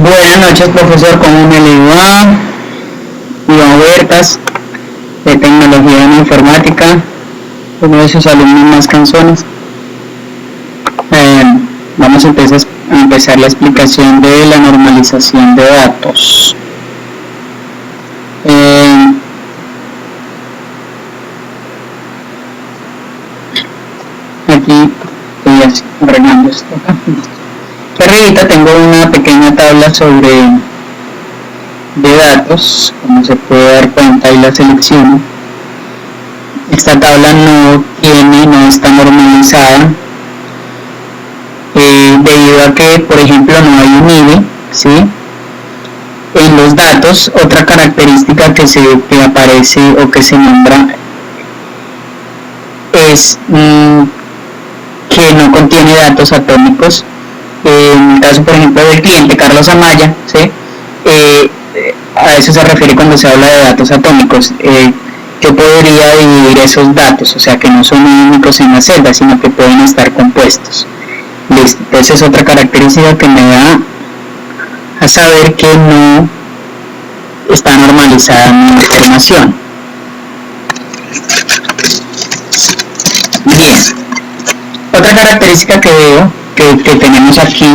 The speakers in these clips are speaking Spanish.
Buenas noches, profesor. ¿Cómo me le va? Iván Huertas, de Tecnología en Informática, uno de sus alumnos más cansones. Vamos a empezar la explicación de la normalización de datos. Aquí estoy arreglando esto. Arriba tengo una pequeña tabla de datos, como se puede dar cuenta, y la selecciono. Esta tabla no está normalizada, debido a que, por ejemplo, no hay un IDE, ¿sí? En los datos, otra característica que aparece o que se nombra es que no contiene datos atómicos. En el caso, por ejemplo, del cliente Carlos Amaya, ¿sí? A eso se refiere cuando se habla de datos atómicos. Yo podría dividir esos datos, o sea que no son únicos en la celda, sino que pueden estar compuestos. Listo. Esa es otra característica que me da a saber que no está normalizada mi información. Bien. Otra característica que veo que tenemos aquí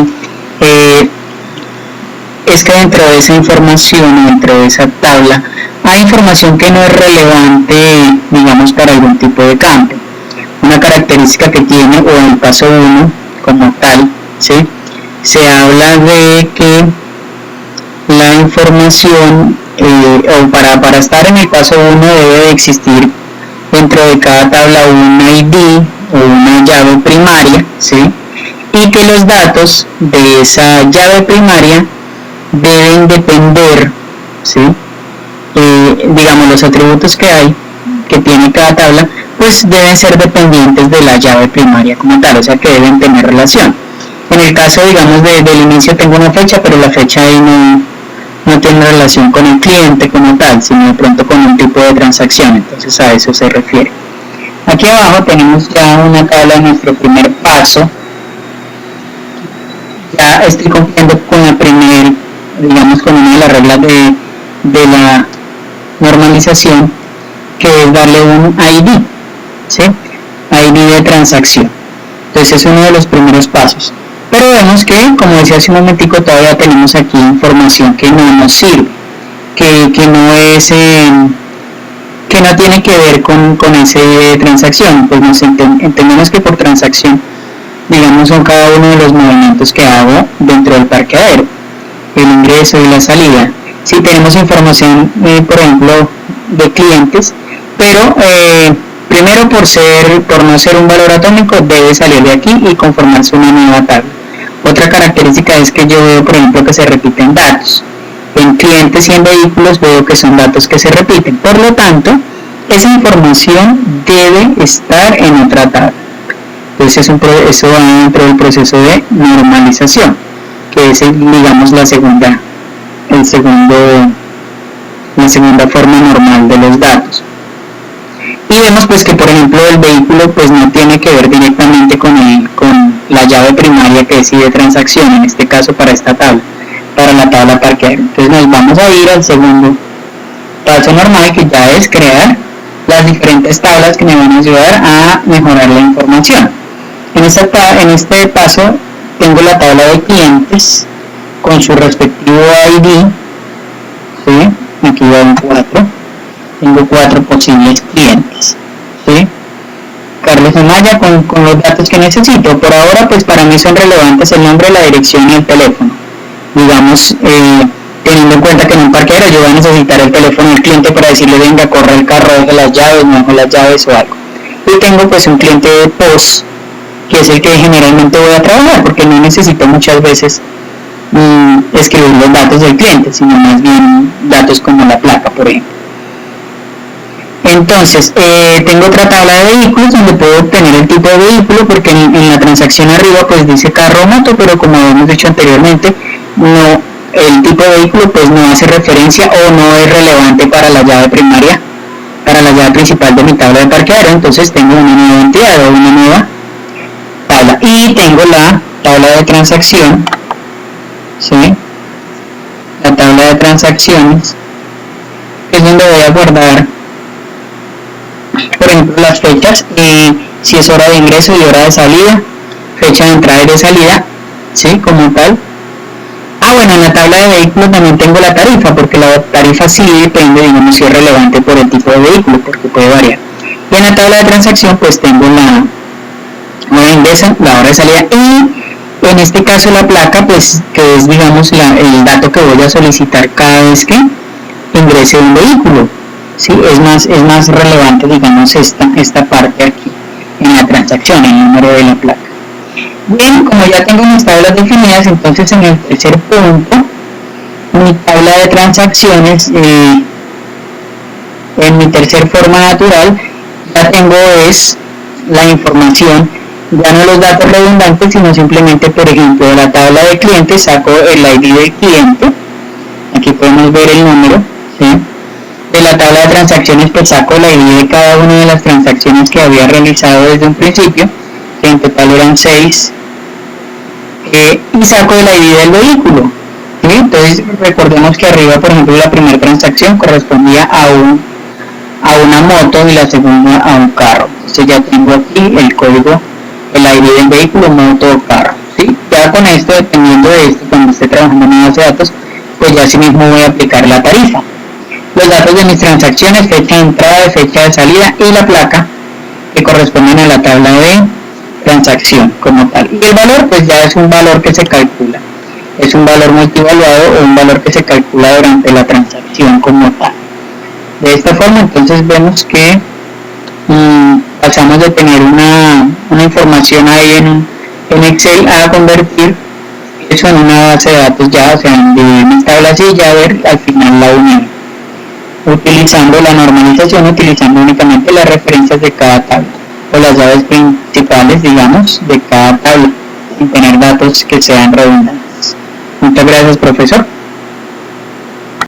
es que dentro de esa información, dentro de esa tabla, hay información que no es relevante, digamos, para algún tipo de campo. Una característica que tiene, o en el paso 1 como tal, ¿sí? Se habla de que la información, o para estar en el paso 1 debe de existir dentro de cada tabla un ID o una llave primaria, ¿sí? Y que los datos de esa llave primaria deben depender, ¿sí? Digamos, los atributos que tiene cada tabla, pues deben ser dependientes de la llave primaria como tal, o sea que deben tener relación. En el caso, digamos, del inicio tengo una fecha, pero la fecha ahí no tiene relación con el cliente como tal, sino de pronto con un tipo de transacción, entonces a eso se refiere. Aquí abajo tenemos ya una tabla de nuestro primer paso. Ya estoy cumpliendo con la primera, digamos, con una de las reglas de la normalización, que es darle un ID, ¿sí? ID de transacción. Entonces es uno de los primeros pasos. Pero vemos que, como decía hace un momentico, todavía tenemos aquí información que no nos sirve, que no tiene que ver con ese ID de transacción. Pues entendemos que por transacción, digamos, son cada uno de los movimientos que hago dentro del parqueadero, el ingreso y la salida. Si tenemos información, por ejemplo, de clientes, pero primero por no ser un valor atómico debe salir de aquí y conformarse una nueva tabla. Otra característica es que yo veo, por ejemplo, que se repiten datos. En clientes y en vehículos veo que son datos que se repiten. Por lo tanto, esa información debe estar en otra tabla. Entonces eso va dentro del proceso de normalización, que es, digamos, la segunda forma normal de los datos. Y vemos pues que, por ejemplo, el vehículo pues no tiene que ver directamente con la llave primaria que decide transacción, en este caso para esta tabla, para la tabla parqueadero. Entonces nos vamos a ir al segundo paso normal, que ya es crear las diferentes tablas que me van a ayudar a mejorar la información. En este paso tengo la tabla de clientes con su respectivo ID, ¿sí? Aquí van 4, tengo 4 posibles clientes, ¿sí? Carlos Amaya con los datos que necesito. Por ahora, pues para mí son relevantes el nombre, la dirección y el teléfono. Digamos, teniendo en cuenta que en un parqueadero yo voy a necesitar el teléfono del cliente para decirle: venga, corre el carro, deje las llaves, no deje las llaves o algo. Y tengo pues un cliente de POS, que es el que generalmente voy a trabajar, porque no necesito muchas veces escribir los datos del cliente, sino más bien datos como la placa, por ejemplo. Entonces, tengo otra tabla de vehículos donde puedo obtener el tipo de vehículo, porque en la transacción arriba pues dice carro o moto, pero como hemos dicho anteriormente, el tipo de vehículo pues no hace referencia o no es relevante para la llave primaria, para la llave principal de mi tabla de parqueadero. Entonces tengo una nueva entidad o una nueva tabla, y tengo la tabla de transacción, ¿sí? transacciones, que es donde voy a guardar, por ejemplo, las fechas, si es hora de ingreso y hora de salida, fecha de entrada y de salida, ¿sí? Como tal. Bueno, en la tabla de vehículos también tengo la tarifa, porque la tarifa sí depende, digamos, si es relevante por el tipo de vehículo, porque puede variar. Y en la tabla de transacción, pues tengo la hora de ingreso, la hora de salida y en este caso la placa, pues que es, digamos, el dato que voy a solicitar cada vez que ingrese un vehículo. ¿Sí? Es más relevante, digamos, esta parte aquí en la transacción, el número de la placa. Bien, como ya tengo mis tablas definidas, entonces en el tercer punto, mi tabla de transacciones, en mi tercer forma natural, ya tengo es la información, ya no los datos redundantes, sino simplemente, por ejemplo, de la tabla de clientes saco el ID del cliente, aquí podemos ver el número, ¿sí? De la tabla de transacciones pues saco la ID de cada una de las transacciones que había realizado desde un principio, que en total eran 6, y saco el ID del vehículo, ¿sí? Entonces recordemos que arriba, por ejemplo, la primera transacción correspondía a una moto y la segunda a un carro. Entonces ya tengo aquí el código, el ID del vehículo, moto o carro, ¿sí? Ya con esto, dependiendo de esto, cuando esté trabajando en base de datos, pues ya sí mismo voy a aplicar la tarifa. Los datos de mis transacciones, fecha de entrada, fecha de salida y la placa que corresponden a la tabla de transacción como tal. Y el valor pues ya es un valor que se calcula, es un valor multivaluado o un valor que se calcula durante la transacción como tal. De esta forma entonces vemos que pasamos de tener una información ahí en Excel a convertir eso en una base de datos ya, o sea, en mis tablas y ya ver al final la unión, utilizando la normalización, utilizando únicamente las referencias de cada tabla o las llaves principales, digamos, de cada tabla, sin tener datos que sean redundantes. Muchas gracias, profesor.